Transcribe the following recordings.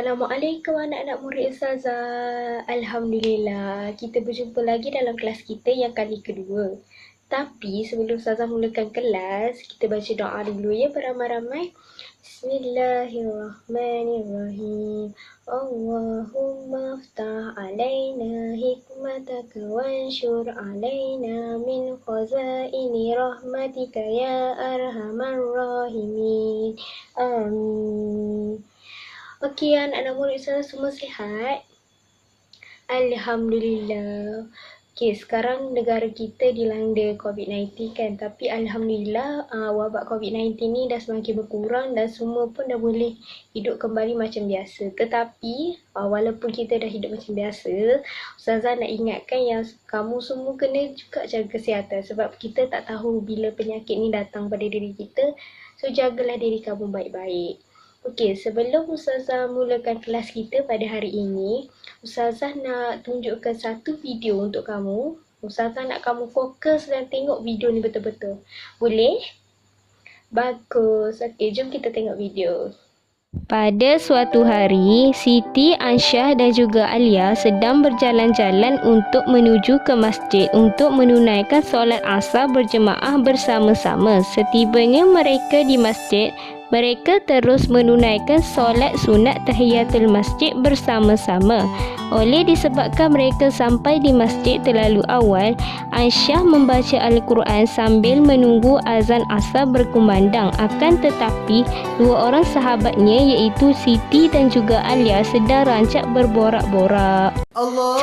Assalamualaikum anak-anak murid Ustazah. Alhamdulillah, kita berjumpa lagi dalam kelas kita yang kali kedua. Tapi sebelum Ustazah mulakan kelas, kita baca doa dulu ya beramai-ramai. Bismillahirrahmanirrahim. Allahumma ftah alaina hikmataka wanshur alaina min khazaini rahmatika ya arhamar rahimin. Amin. Okey, anak-anak murid saya semua sihat? Alhamdulillah. Okey, sekarang negara kita dilanda COVID-19 kan. Tapi Alhamdulillah wabak COVID-19 ni dah semakin berkurang dan semua pun dah boleh hidup kembali macam biasa. Tetapi walaupun kita dah hidup macam biasa, Ustazah nak ingatkan yang kamu semua kena juga jaga kesihatan. Sebab kita tak tahu bila penyakit ni datang pada diri kita. So jagalah diri kamu baik-baik. Okey, sebelum Ustazah mulakan kelas kita pada hari ini, Ustazah nak tunjukkan satu video untuk kamu. Ustazah nak kamu fokus dan tengok video ni betul-betul. Boleh? Bagus. Okey, jom kita tengok video. Pada suatu hari, Siti, Ansyah dan juga Alia sedang berjalan-jalan untuk menuju ke masjid untuk menunaikan solat asar berjemaah bersama-sama. Setibanya mereka di masjid, mereka terus menunaikan solat sunat tahiyatul masjid bersama-sama. Oleh disebabkan mereka sampai di masjid terlalu awal, Ansyah membaca Al-Quran sambil menunggu azan asar berkumandang. Akan tetapi, dua orang sahabatnya iaitu Siti dan juga Alia sedang rancak berborak-borak.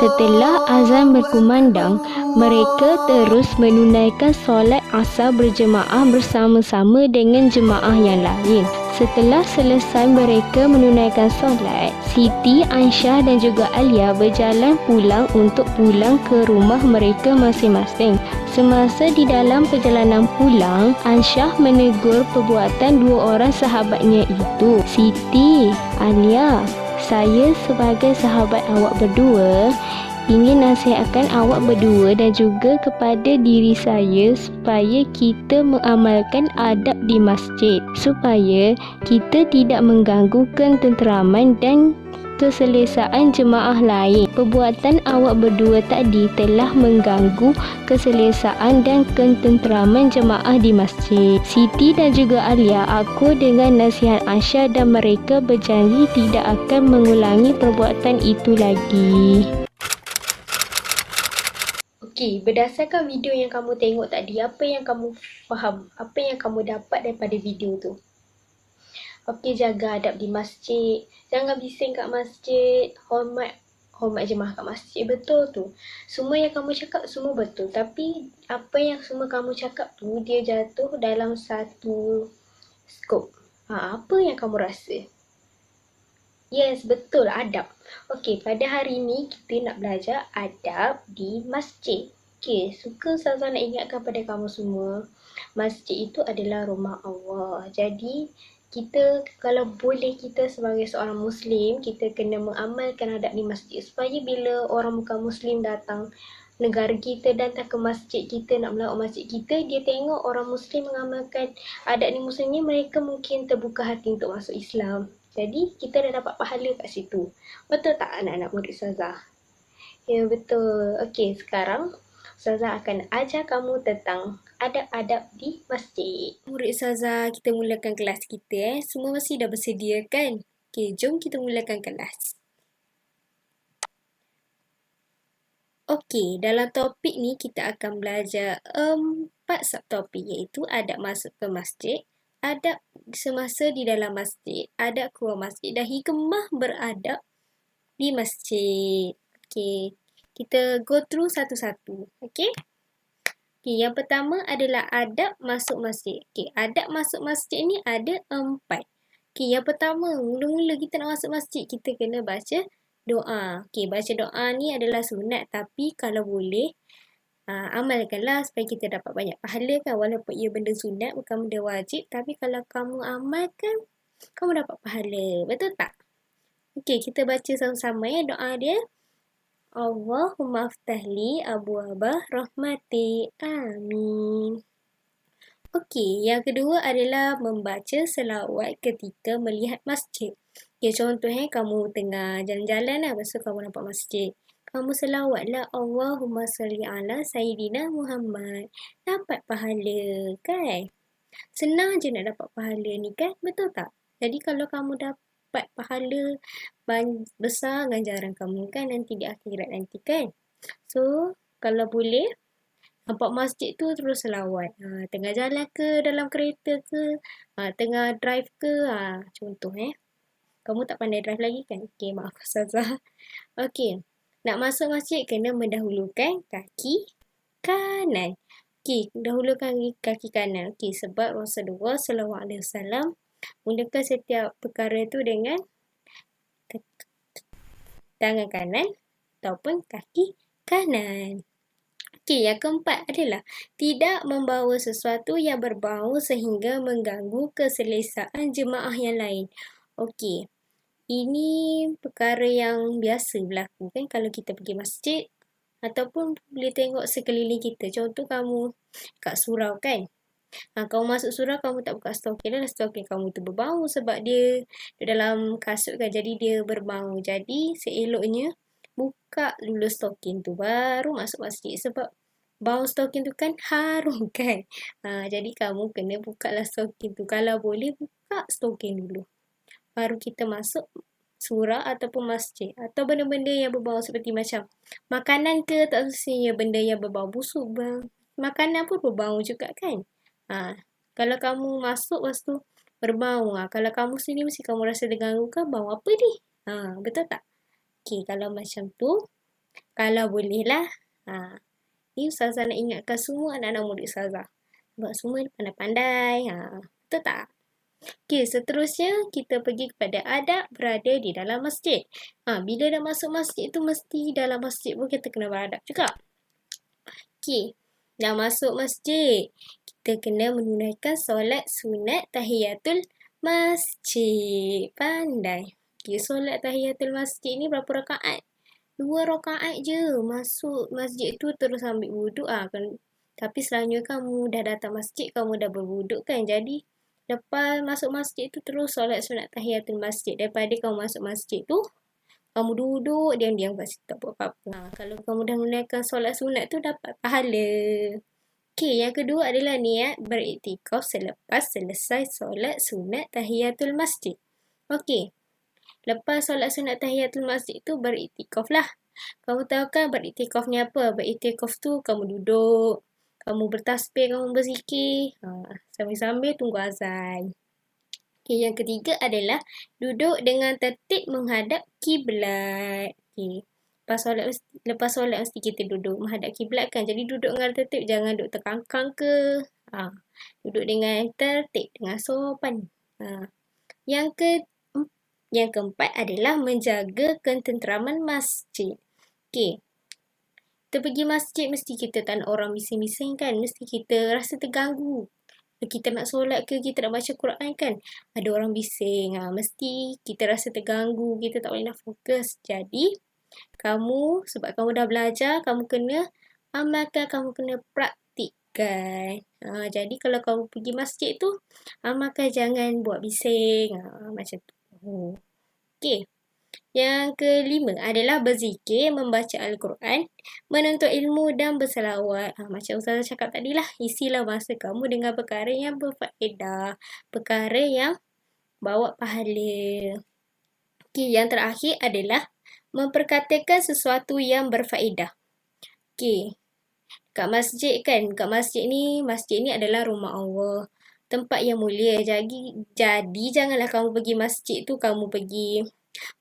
Setelah azan berkumandang, mereka terus menunaikan solat asar berjemaah bersama-sama dengan jemaah yang lain. Setelah selesai mereka menunaikan solat, Siti, Ansyah dan juga Alia berjalan pulang untuk pulang ke rumah mereka masing-masing. Semasa di dalam perjalanan pulang, Ansyah menegur perbuatan dua orang sahabatnya itu. Siti, Alia, saya sebagai sahabat awak berdua ingin nasihatkan awak berdua dan juga kepada diri saya supaya kita mengamalkan adab di masjid, supaya kita tidak mengganggu ketenteraman dan keselesaan jemaah lain. Perbuatan awak berdua tadi telah mengganggu keselesaan dan ketenteraman jemaah di masjid. Siti dan juga Alia akur dengan nasihat Ansyah dan mereka berjanji tidak akan mengulangi perbuatan itu lagi. Okey, berdasarkan video yang kamu tengok tadi, apa yang kamu faham? Apa yang kamu dapat daripada video tu? Okey, jaga adab di masjid. Jangan bising kat masjid. Hormat jemaah kat masjid. Betul tu. Semua yang kamu cakap semua betul. Tapi apa yang semua kamu cakap tu, dia jatuh dalam satu skop. Apa yang kamu rasa? Yes, betul, adab. Okey, pada hari ni kita nak belajar adab di masjid. Okey, suka Ustazah nak ingatkan pada kamu semua, masjid itu adalah rumah Allah. Jadi, kita kalau boleh kita sebagai seorang Muslim, kita kena mengamalkan adab di masjid supaya bila orang bukan Muslim datang negara kita, datang ke masjid kita, nak melawat masjid kita, dia tengok orang Muslim mengamalkan adab ni Muslim ni, mereka mungkin terbuka hati untuk masuk Islam. Jadi, kita dah dapat pahala kat situ. Betul tak anak-anak murid Ustazah? Ya, betul. Okey, sekarang Ustazah akan ajar kamu tentang adab-adab di masjid. Murid Ustazah, kita mulakan kelas kita. Semua mesti dah bersedia kan? Okey, jom kita mulakan kelas. Okey, dalam topik ni kita akan belajar 4 subtopik iaitu adab masuk ke masjid, adab semasa di dalam masjid, adab keluar masjid dan hikmah beradab di masjid. Okey, kita go through satu-satu. Okey? Okey, yang pertama adalah adab masuk masjid. Okey, adab masuk masjid ni ada 4. Okey, yang pertama, mula-mula kita nak masuk masjid, kita kena baca doa. Okey, baca doa ni adalah sunat tapi kalau boleh amalkanlah supaya kita dapat banyak pahala kan. Walaupun ia benda sunat, bukan benda wajib, tapi kalau kamu amalkan, kamu dapat pahala. Betul tak? Okey, kita baca sama-sama ya doa dia. Allahumma aftahli abwaaba rahmati. Amin. Okey, yang kedua adalah membaca selawat ketika melihat masjid. Okay, contoh kamu tengah jalan-jalan lah, lepas tu kamu nampak masjid. Kamu selawatlah Allahumma salli ala Sayyidina Muhammad. Dapat pahala kan? Senang je nak dapat pahala ni kan? Betul tak? Jadi kalau kamu dapat pahala besar ganjaran kamu kan nanti di akhirat nanti kan? So, kalau boleh nampak masjid tu terus selawat. Tengah jalan ke, dalam kereta ke, tengah drive ke, contoh Kamu tak pandai drive lagi kan? Okey, maaf Ustazah. Okey, nak masuk masjid kena mendahulukan kaki kanan. Okey, dahulukan kaki kanan. Okey, sebab Rasulullah SAW mulakan setiap perkara tu dengan tangan kanan ataupun kaki kanan. Okey, yang keempat adalah tidak membawa sesuatu yang berbau sehingga mengganggu keselesaan jemaah yang lain. Okey, ini perkara yang biasa berlaku kan kalau kita pergi masjid ataupun boleh tengok sekeliling kita. Contoh kamu kat surau kan. Kamu masuk surau, kamu tak buka stokin dan stokin kamu tu berbau sebab dia dalam kasut kan. Jadi dia berbau. Jadi seeloknya buka dulu stokin tu baru masuk masjid sebab bau stokin tu kan harum kan. Jadi kamu kena buka lah stokin tu. Kalau boleh buka stokin dulu. Baru kita masuk surau ataupun masjid. Atau benda-benda yang berbau seperti macam makanan ke, tak semestinya benda yang berbau busuk. Makanan pun berbau juga kan. Kalau kamu masuk lepas tu berbau. Kalau kamu sini mesti kamu rasa terganggu kan bau apa ni? Betul tak? Okey, kalau macam tu, kalau boleh lah. Ni Ustazah nak ingatkan semua anak-anak murid Ustazah. Sebab semua ni pandai-pandai. Betul tak? Okey, seterusnya kita pergi kepada adab berada di dalam masjid. Bila dah masuk masjid tu mesti dalam masjid pun kita kena beradab juga. Okey, dah masuk masjid. Kita kena menunaikan solat sunat tahiyatul masjid. Pandai. Okey, solat tahiyatul masjid ni berapa rakaat? 2 rakaat je. Masuk masjid tu terus ambil wuduk. Tapi selalunya kamu dah datang masjid, kamu dah berwuduk kan. Jadi, lepas masuk masjid tu terus solat sunat tahiyatul masjid. Daripada kamu masuk masjid tu, kamu duduk diam-diam kat situ tak buat apa-apa. Kalau kamu dah menunaikan solat sunat tu dapat pahala. Okey, yang kedua adalah niat beriktikaf selepas selesai solat sunat tahiyatul masjid. Okey, lepas solat sunat tahiyatul masjid tu beriktikaf lah. Kamu tahu kan beriktikaf ni apa? Beriktikaf tu kamu duduk, kamu bertasbih, kamu berzikir. Sambil-sambil tunggu azan. Okey, yang ketiga adalah duduk dengan tertib menghadap kiblat. Okey. Lepas solat mesti kita duduk menghadap kiblat kan. Jadi duduk dengan tertib, jangan duduk terkangkang ke. Duduk dengan tertib, dengan sopan. Yang keempat adalah menjaga ketenteraman masjid. Okey. Kita pergi masjid mesti kita tak nak orang bising-bising kan. Mesti kita rasa terganggu. Kita nak solat ke, kita nak baca Quran kan. Ada orang bising. Mesti kita rasa terganggu. Kita tak boleh nak fokus. Jadi, sebab kamu dah belajar, kamu kena amalkan, kamu kena praktikkan. Jadi, kalau kamu pergi masjid tu, amalkan jangan buat bising. Macam tu. Okey. Yang kelima adalah berzikir, membaca Al-Quran, menuntut ilmu dan berselawat. Macam Ustazah cakap tadi lah, isilah masa kamu dengan perkara yang berfaedah, perkara yang bawa pahala. Okey, yang terakhir adalah memperkatakan sesuatu yang berfaedah. Okey, kat masjid kan, masjid ni adalah rumah Allah, tempat yang mulia. Jadi janganlah kamu pergi masjid tu, kamu pergi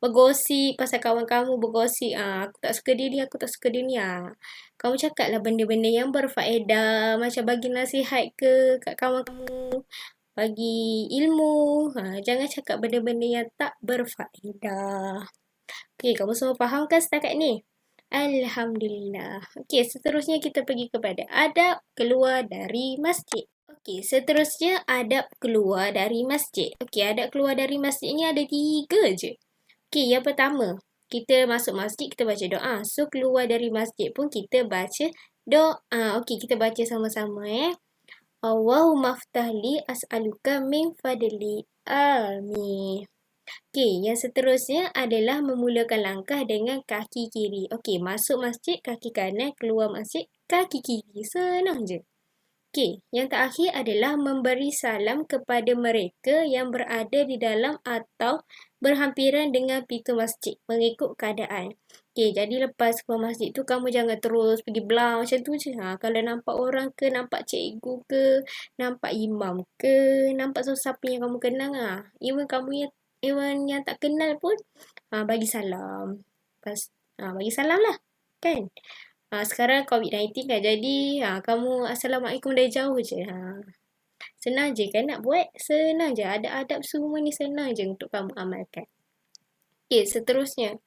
bergosip pasal kawan kamu, bergosip aku tak suka dia ni, aku tak suka dia ni. Kamu cakaplah benda-benda yang berfaedah, macam bagi nasihat ke kat kawan kamu, bagi ilmu. Jangan cakap benda-benda yang tak berfaedah. Okey, kamu semua faham kan setakat ni? Alhamdulillah. Okey, seterusnya kita pergi kepada adab keluar dari masjid. Okey, seterusnya adab keluar dari masjid. Okey, adab keluar dari masjid ni ada 3 je. Okey, yang pertama, kita masuk masjid, kita baca doa. So, keluar dari masjid pun kita baca doa. Okey, kita baca sama-sama Allahumma ftahli as'aluka min fadli. Amin. Okey, yang seterusnya adalah memulakan langkah dengan kaki kiri. Okey, masuk masjid kaki kanan, keluar masjid kaki kiri. Senang je. Okey, yang terakhir adalah memberi salam kepada mereka yang berada di dalam atau berhampiran dengan pintu masjid mengikut keadaan. Okey, jadi lepas keluar masjid tu kamu jangan terus pergi belah macam tu je. Kalau nampak orang ke, nampak cikgu ke, nampak imam ke, nampak sesiapa yang kamu kenal even yang tak kenal pun bagi salam. Bagi salam lah. Kan? Sekarang COVID-19 kan, jadi kamu Assalamualaikum dari jauh je. Senang je kan nak buat? Senang je. Ada adab semua ni senang je untuk kamu amalkan. Okay, seterusnya.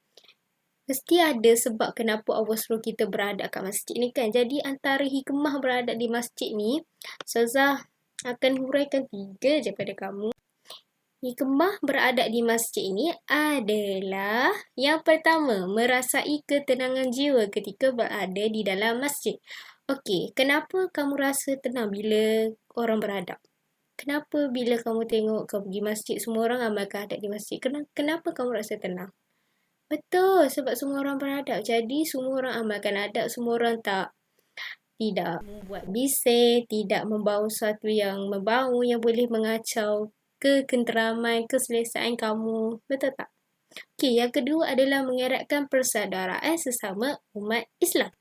Mesti ada sebab kenapa Allah suruh kita beradab kat masjid ni kan. Jadi antara hikmah beradab di masjid ni, Ustazah akan huraikan 3 je pada kamu. Hikmah beradab di masjid ini adalah yang pertama, merasai ketenangan jiwa ketika berada di dalam masjid. Okey, kenapa kamu rasa tenang bila orang beradab? Kenapa bila kamu tengok kamu pergi masjid, semua orang amalkan adab di masjid? Kenapa kamu rasa tenang? Betul, sebab semua orang beradab. Jadi semua orang amalkan adab, semua orang tidak membuat bising, tidak membawa sesuatu yang membau yang boleh mengacau ketenteraman, keselesaan kamu. Betul tak? Okey, yang kedua adalah mengeratkan persaudaraan sesama umat Islam.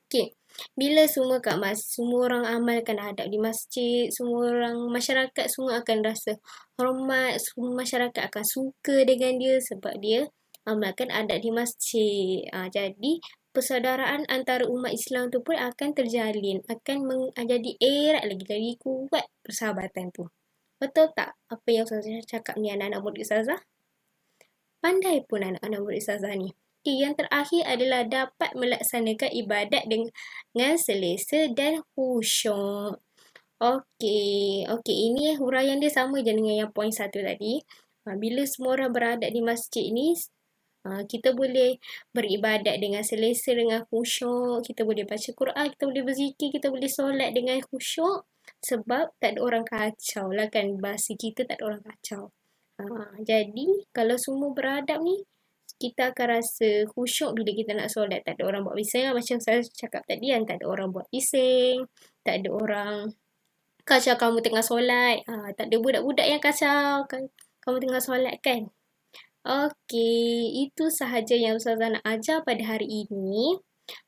Okey, bila semua orang amalkan adab di masjid, semua orang masyarakat semua akan rasa hormat, semua masyarakat akan suka dengan dia sebab dia amalkan adab di masjid. Jadi persaudaraan antara umat Islam tu pun akan terjalin, akan jadi erat lagi, jadi kuat persahabatan tu. Betul tak apa yang Ustazah cakap ni anak-anak murid Ustazah? Pandai pun anak-anak murid Ustazah ni. Okay, yang terakhir adalah dapat melaksanakan ibadat dengan selesa dan khusyuk. Okey, ini huraian dia sama je dengan yang poin 1 tadi. Bila semua orang beradab di masjid ni, kita boleh beribadat dengan selesa, dengan khusyuk. Kita boleh baca Quran, kita boleh berzikir, kita boleh solat dengan khusyuk. Sebab tak ada orang kacau lah kan. Bahasa kita tak ada orang kacau. Jadi, kalau semua beradab ni, kita akan rasa khusyuk bila kita nak solat. Tak ada orang buat bising. Macam saya cakap tadi kan, tak ada orang buat bising. Tak ada orang kacau kamu tengah solat. Tak ada budak-budak yang kacau kamu tengah solat kan. Okey, itu sahaja yang Ustazah nak ajar pada hari ini.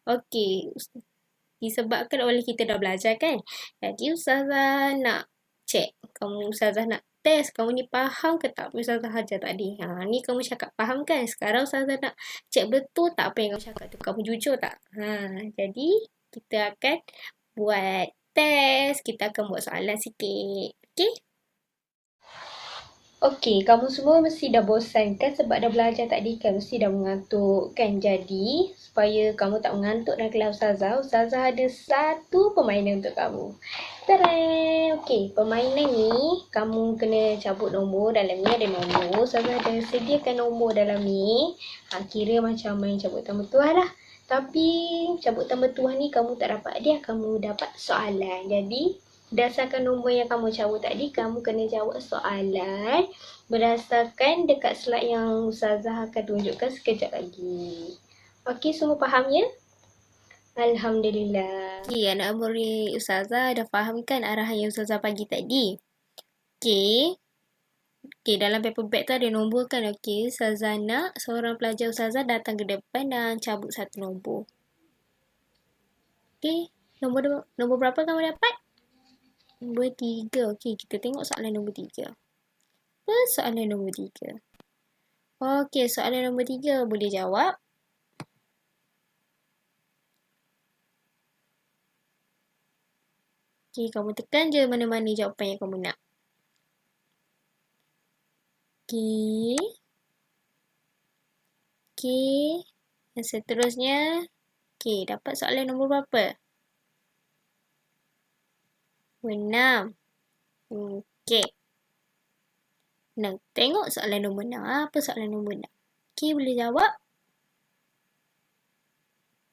Okey, disebabkan oleh kita dah belajar kan. Jadi Ustazah nak cek. Ustazah nak test kamu ni faham ke tak apa Ustazah ajar tadi. Ni kamu cakap faham kan. Sekarang Ustazah nak cek betul tak apa yang kamu cakap tu. Kamu jujur tak? Jadi kita akan buat test. Kita akan buat soalan sikit. Okey? Okey, kamu semua mesti dah bosan kan sebab dah belajar tadi kan, mesti dah mengantuk kan. Jadi, supaya kamu tak mengantuk dalam kelas Ustazah ada satu permainan untuk kamu. Tadam! Okey, permainan ni kamu kena cabut nombor. Dalam ni ada nombor. Ustazah ada sediakan nombor dalam ni. Kira macam main cabutan bertuah lah. Tapi cabutan bertuah ni kamu tak dapat hadiah, kamu dapat soalan. Jadi, berdasarkan nombor yang kamu cabut tadi, kamu kena jawab soalan berdasarkan dekat slide yang Ustazah akan tunjukkan sekejap lagi. Okey, semua faham ya? Alhamdulillah. Okey, anak murid Ustazah dah faham kan arahan yang Ustazah bagi tadi? Okey, dalam paper bag tu ada nombor kan? Okey, Ustazah nak seorang pelajar Ustazah datang ke depan dan cabut satu nombor. Okey, nombor berapa kamu dapat? Nombor 3. Okey, kita tengok soalan nombor 3. Apa soalan nombor 3? Okey, soalan nombor 3 boleh jawab. Okey, kamu tekan je mana-mana jawapan yang kamu nak. Okey. Okey. Yang seterusnya. Okey, dapat soalan nombor berapa? 6. Okey. Nak tengok soalan nombor 6. Apa soalan nombor 6? Okey, boleh jawab?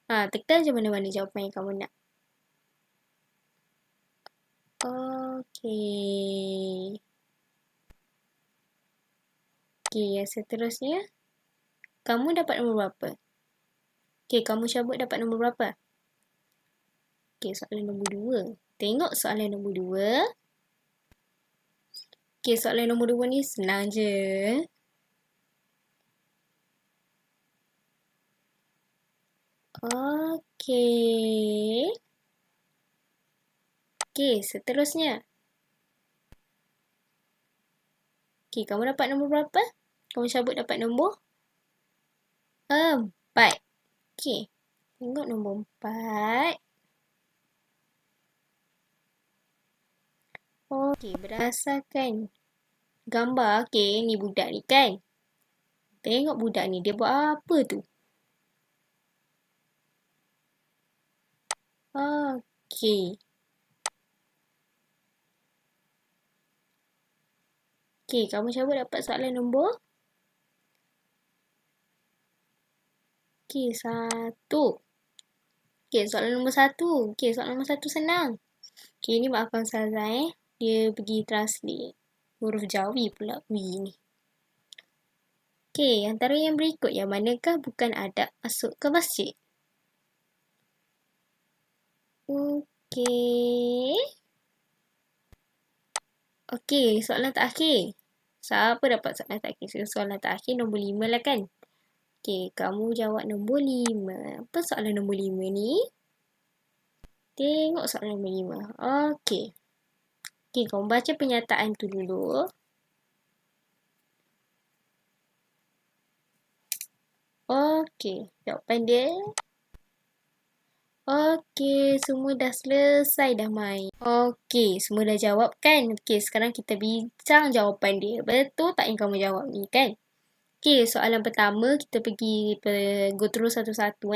Tekan je mana-mana jawapan yang kamu nak. Okey. Okey, yang seterusnya. Kamu dapat nombor berapa? Okey, kamu Syabuk dapat nombor berapa? Okey, soalan nombor 2. Tengok soalan nombor 2. Okey, soalan nombor 2 ni senang je. Okey. Okey, seterusnya. Okey, kamu dapat nombor berapa? Kamu Syabuk dapat nombor 4. Okey, tengok nombor 4. Okey, berdasarkan gambar, okey, ni budak ni kan. Tengok budak ni, dia buat apa tu? Okey. Okey, kamu Syabuk dapat soalan nombor? Okey, 1. Okey, soalan nombor 1. Okey, soalan nombor 1 senang. Okey, ni maafkan Ustazah Dia pergi translate. Huruf Jawi pula ni. Okey, antara yang berikut yang manakah bukan adab masuk ke masjid? Okey. Okey, soalan terakhir. Siapa dapat soalan terakhir? Soalan terakhir nombor 5 lah kan? Okey, kamu jawab nombor 5. Apa soalan nombor 5 ni? Tengok soalan nombor 5. Okey. Okey, kamu baca pernyataan tu dulu. Okey, jawapan dia. Okey, semua dah selesai dah main. Okey, semua dah jawab kan? Okey, sekarang kita bincang jawapan dia. Betul tak yang kamu jawab ni kan? Okey, soalan pertama kita pergi go through satu-satu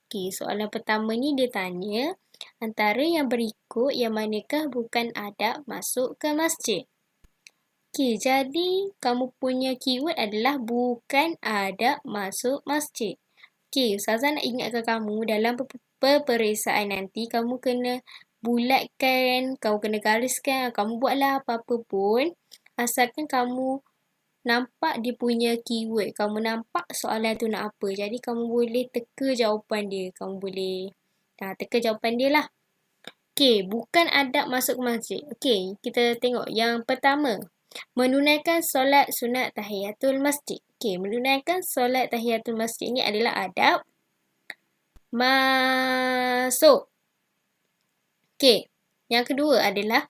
Okey, soalan pertama ni dia tanya antara yang berikut yang manakah bukan adab masuk ke masjid? Okey, jadi kamu punya keyword adalah bukan adab masuk masjid. Okey, Ustazah nak ingatkan kamu dalam peperiksaan nanti kamu kena bulatkan, kamu kena gariskan, kamu buatlah apa-apa pun asalkan kamu nampak dia punya keyword, kamu nampak soalan tu nak apa. Jadi kamu boleh teka jawapan dia, kamu boleh teka jawapan dia lah. Okey, bukan adab masuk masjid. Okey, kita tengok yang pertama. Menunaikan solat sunat tahiyatul masjid. Okey, menunaikan solat tahiyatul masjid ni adalah adab masuk. Okey, yang kedua adalah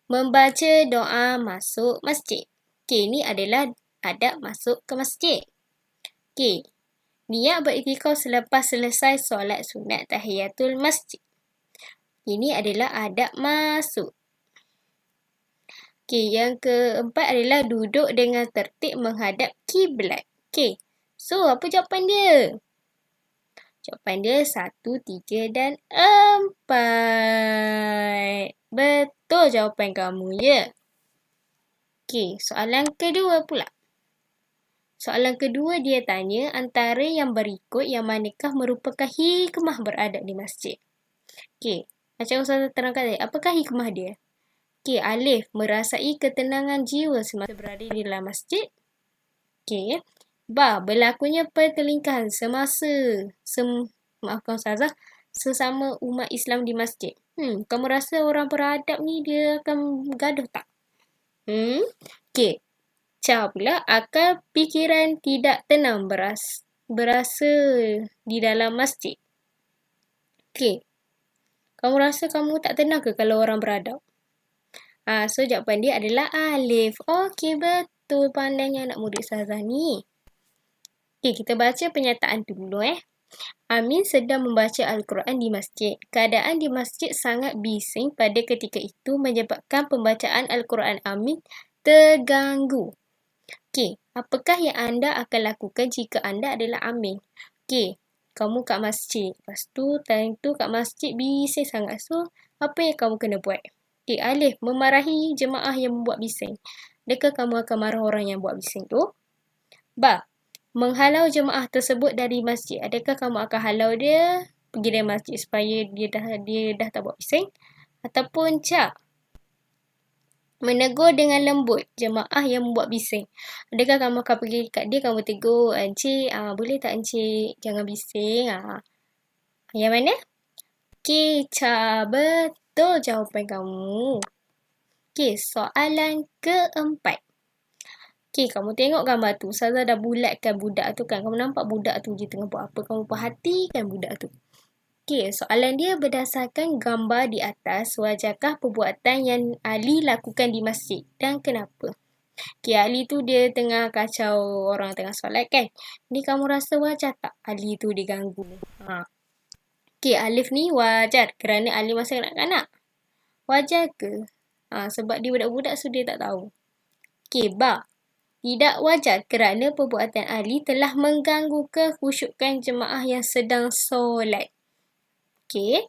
membaca doa masuk masjid. Okey, ni adalah adab masuk ke masjid. Okey, niat beriktikaf selepas selesai solat sunat tahiyatul masjid. Ini adalah adab masuk. Okey, yang keempat adalah duduk dengan tertib menghadap kiblat. Okey, so apa jawapan dia? Jawapan dia 1, 3 dan 4. Betul jawapan kamu, ya? Okey, soalan kedua pula. Soalan kedua dia tanya antara yang berikut yang manakah merupakan hikmah beradab di masjid? Okey, macam Ustazah terangkan tadi, apakah hikmah dia? Okey, alif, merasai ketenangan jiwa semasa berada di dalam masjid. Okey, ba, berlakunya pertelingkahan maafkan Ustazah, sesama umat Islam di masjid. Kamu rasa orang beradab ni dia akan gaduh tak? Okey, ca pula, akal fikiran tidak tenang berasa di dalam masjid. Okey, kamu rasa kamu tak tenang ke kalau orang beradab? So jawapan dia adalah alif. Okey, betul pandainya anak murid Ustazah ni. Okey, kita baca pernyataan tu dulu Amin sedang membaca Al-Quran di masjid. Keadaan di masjid sangat bising pada ketika itu menyebabkan pembacaan Al-Quran Amin terganggu. Okey, apakah yang anda akan lakukan jika anda adalah Amin? Okey, kamu kat masjid. Lepas tu, time tu kat masjid bising sangat. So, apa yang kamu kena buat? Okey, alif, memarahi jemaah yang membuat bising. Adakah kamu akan marah orang yang buat bising tu? Ba, menghalau jemaah tersebut dari masjid. Adakah kamu akan halau dia pergi dari masjid supaya dia dah tak buat bising? Ataupun ca, Menegur dengan lembut jemaah yang membuat bising. Adakah kamu akan pergi kat dia, kamu tegur, "Encik, boleh tak encik jangan bising?" Yang mana? Okey, betul jawapan kamu. Okey, soalan keempat. Okey, kamu tengok gambar tu. Ustazah dah bulatkan budak tu kan. Kamu nampak budak tu dia tengah buat apa? Kamu perhatikan budak tu. Okey, soalan dia berdasarkan gambar di atas. Wajarkah perbuatan yang Ali lakukan di masjid dan kenapa? Okey, Ali tu dia tengah kacau orang tengah solat kan. Ni kamu rasa wajar tak Ali tu diganggu? Okey, Alif ni wajar kerana Ali masih kanak-kanak. Wajar ke? Sebab dia budak-budak so dia tak tahu. Okey, tidak wajar kerana perbuatan Ali telah mengganggu kekhusyukan jemaah yang sedang solat. Okey.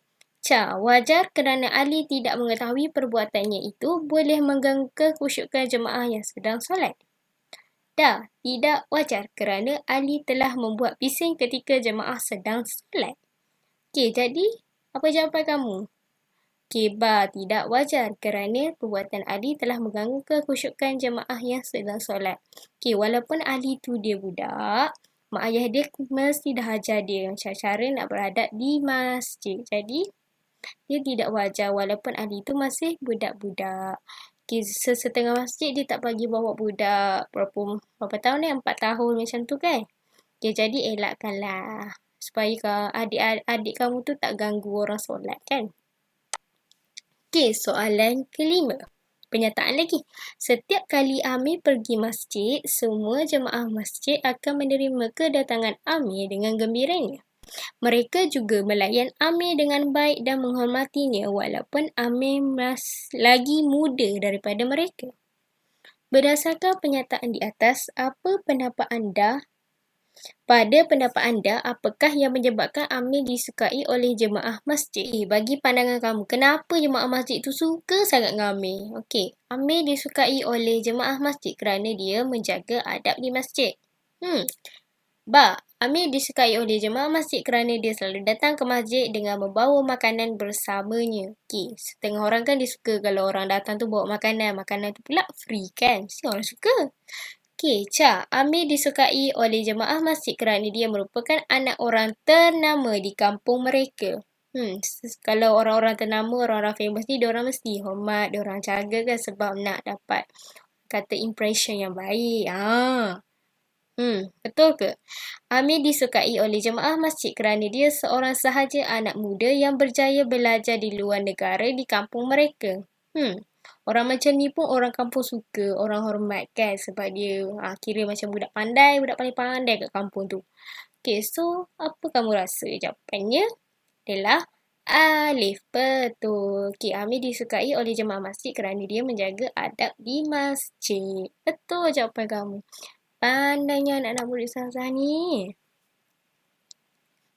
Wajar kerana Ali tidak mengetahui perbuatannya itu boleh mengganggu kekhusyukan jemaah yang sedang solat. Tidak wajar kerana Ali telah membuat bising ketika jemaah sedang solat. Okey, jadi apa jawapan kamu? Okey, tidak wajar kerana perbuatan Ali telah mengganggu kekhusyukan jemaah yang sedang solat. Okey, walaupun Ali tu dia budak, mak ayah dia mesti dah ajar dia macam cara nak beradab di masjid. Jadi, dia tidak wajar walaupun Ali tu masih budak-budak. Okey, setengah masjid dia tak bagi bawa budak berapa tahun ni? 4 tahun macam tu kan? Okey, jadi elakkanlah supaya adik kamu tu tak ganggu orang solat kan? Okey, soalan kelima. Penyataan lagi. Setiap kali Amir pergi masjid, semua jemaah masjid akan menerima kedatangan Amir dengan gembiranya. Mereka juga melayan Amir dengan baik dan menghormatinya walaupun Amir lagi muda daripada mereka. Berdasarkan penyataan di atas, apa pendapat anda? Pada pendapat anda, apakah yang menyebabkan Amir disukai oleh jemaah masjid? Bagi pandangan kamu, kenapa jemaah masjid tu suka sangat dengan Amir? Okey, Amir disukai oleh jemaah masjid kerana dia menjaga adab di masjid. Amir disukai oleh jemaah masjid kerana dia selalu datang ke masjid dengan membawa makanan bersamanya. Okey, setengah orang kan dia suka kalau orang datang tu bawa makanan. Makanan tu pula free kan? Mesti orang suka. Okey, Amir disukai oleh jemaah masjid kerana dia merupakan anak orang ternama di kampung mereka. Kalau orang-orang ternama, orang-orang famous ni, diorang mesti hormat, diorang jaga kan sebab nak dapat kata impression yang baik. Betul ke? Amir disukai oleh jemaah masjid kerana dia seorang sahaja anak muda yang berjaya belajar di luar negara di kampung mereka. Orang macam ni pun orang kampung suka, orang hormat kan sebab dia kira macam budak pandai, budak paling pandai kat kampung tu. Okay, so apa kamu rasa jawapannya? Adalah Alif. Betul. Okay, Amir disukai oleh jemaah masjid kerana dia menjaga adab di masjid. Betul jawapan kamu. Pandainya anak-anak murid Ustazah ni.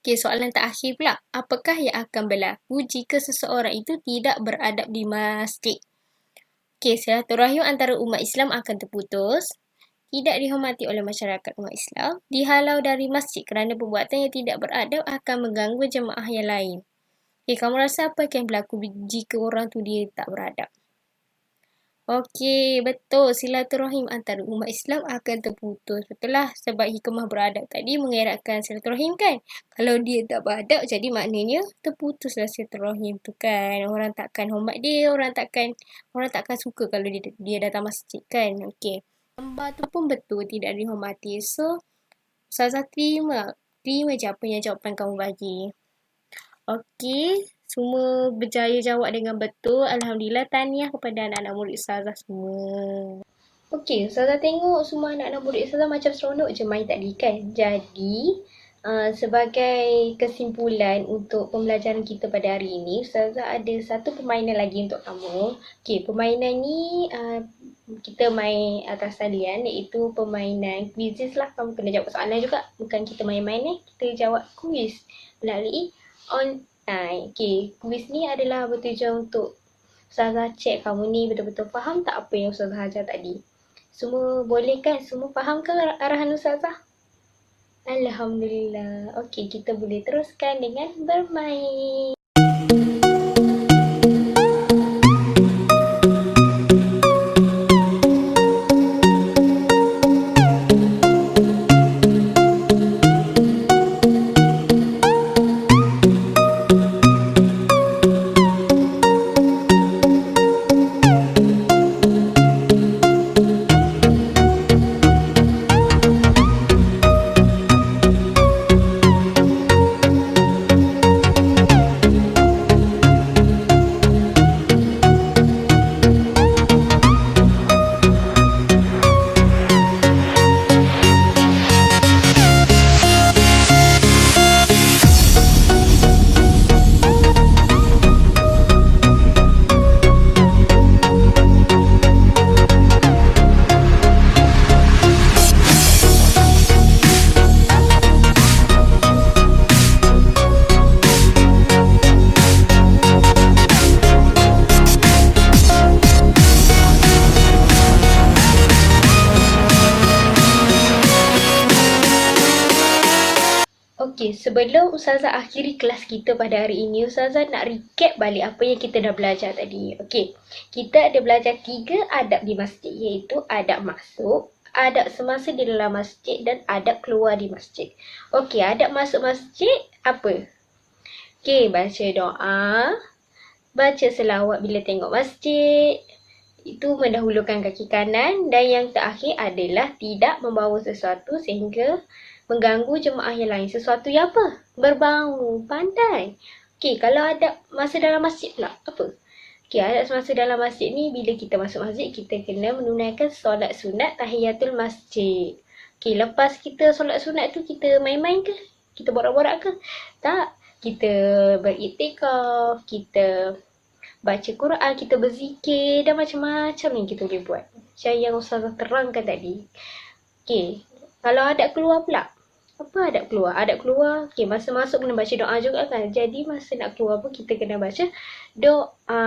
Okay, soalan terakhir pula. Apakah yang akan berlaku jika seseorang itu tidak beradab di masjid? Okay, silaturahim antara umat Islam akan terputus, tidak dihormati oleh masyarakat umat Islam, dihalau dari masjid kerana perbuatan yang tidak beradab akan mengganggu jemaah yang lain. Okay, kamu rasa apa yang berlaku jika orang tu dia tak beradab? Okey, betul. Silaturahim antara umat Islam akan terputus. Betul lah. Sebab hikmah beradab tadi mengeratkan silaturahim kan. Kalau dia tak beradab, jadi maknanya terputuslah silaturahim tu kan. Orang takkan hormat dia. Orang takkan suka kalau dia datang masjid kan. Okey. Gambar tu pun betul. Tidak dihormati. So, Ustazah terima je apa yang jawapan kamu bagi. Okey. Semua berjaya jawab dengan betul. Alhamdulillah, tahniah kepada anak-anak murid Ustazah semua. Okey, Ustazah tengok semua anak-anak murid Ustazah macam seronok je main tadi kan. Jadi, sebagai kesimpulan untuk pembelajaran kita pada hari ini, Ustazah ada satu permainan lagi untuk kamu. Okey, permainan ni kita main atas talian iaitu permainan quizzes lah. Kamu kena jawab soalan juga. Bukan kita main-main ni, kita jawab quiz melalui okay, kuis ni adalah bertujuan untuk Ustazah cek kamu ni betul-betul faham tak apa yang Ustazah ajar tadi. Semua boleh kan? Semua faham ke arahan Ustazah? Alhamdulillah. Okey, kita boleh teruskan dengan bermain. sebelum Ustazah akhiri kelas kita pada hari ini, Ustazah nak recap balik apa yang kita dah belajar tadi. Okey, kita ada belajar 3 adab di masjid, iaitu adab masuk, adab semasa di dalam masjid dan adab keluar di masjid. Okey, adab masuk masjid apa? Okey, baca doa, baca selawat bila tengok masjid, itu mendahulukan kaki kanan, dan yang terakhir adalah tidak membawa sesuatu sehingga mengganggu jemaah yang lain. Sesuatu yang apa? Berbau. Pandai. Okey, kalau adab masa dalam masjid pula, apa? Okey, adab semasa dalam masjid ni, bila kita masuk masjid, kita kena menunaikan solat sunat tahiyatul masjid. Okey, lepas kita solat sunat tu, kita main-main ke? Kita borak-borak ke? Tak. Kita beriktikaf, kita baca Quran, kita berzikir dan macam-macam yang kita boleh buat. Macam yang Ustazah terangkan tadi. Okey, kalau adab keluar pula. Apa adab keluar? Adab keluar, okey, masa masuk kena baca doa juga kan. Jadi masa nak keluar pun kita kena baca doa.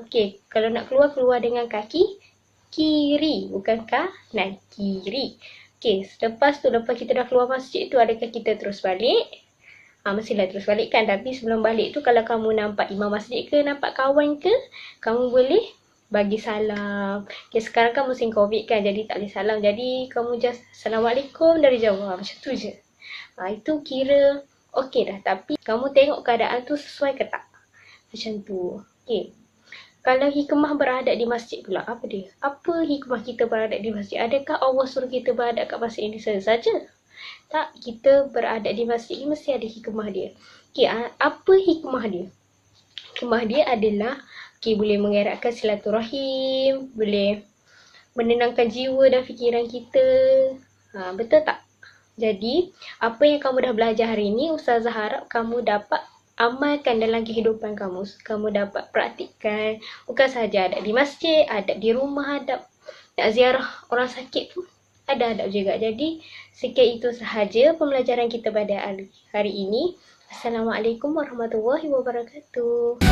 Okey, kalau nak keluar, keluar dengan kaki kiri, bukan kanan, kiri. Okey, lepas kita dah keluar masjid tu, adakah kita terus balik? Mestilah terus balik kan. Tapi sebelum balik tu, kalau kamu nampak imam masjid ke, nampak kawan ke, kamu boleh bagi salam. Okay, sekarang kan musim COVID kan, jadi tak boleh salam. Jadi kamu just Assalamualaikum dari jauh. Macam tu je. Itu kira okey dah. Tapi kamu tengok keadaan tu sesuai ke tak? Macam tu. Okay. Kalau hikmah beradab di masjid pula, apa dia? Apa hikmah kita beradab di masjid? Adakah Allah suruh kita beradab kat masjid ini saja? Tak, kita beradab di masjid ni mesti ada hikmah dia. Okay, apa hikmah dia? Hikmah dia adalah boleh mengeratkan silaturahim, boleh menenangkan jiwa dan fikiran kita. Betul tak? Jadi, apa yang kamu dah belajar hari ini, Ustazah harap kamu dapat amalkan dalam kehidupan kamu. Kamu dapat praktikkan. Bukan sahaja adab di masjid, adab di rumah, adab nak ziarah orang sakit pun ada adab juga. Jadi, sekian itu sahaja pembelajaran kita pada hari ini. Assalamualaikum warahmatullahi wabarakatuh.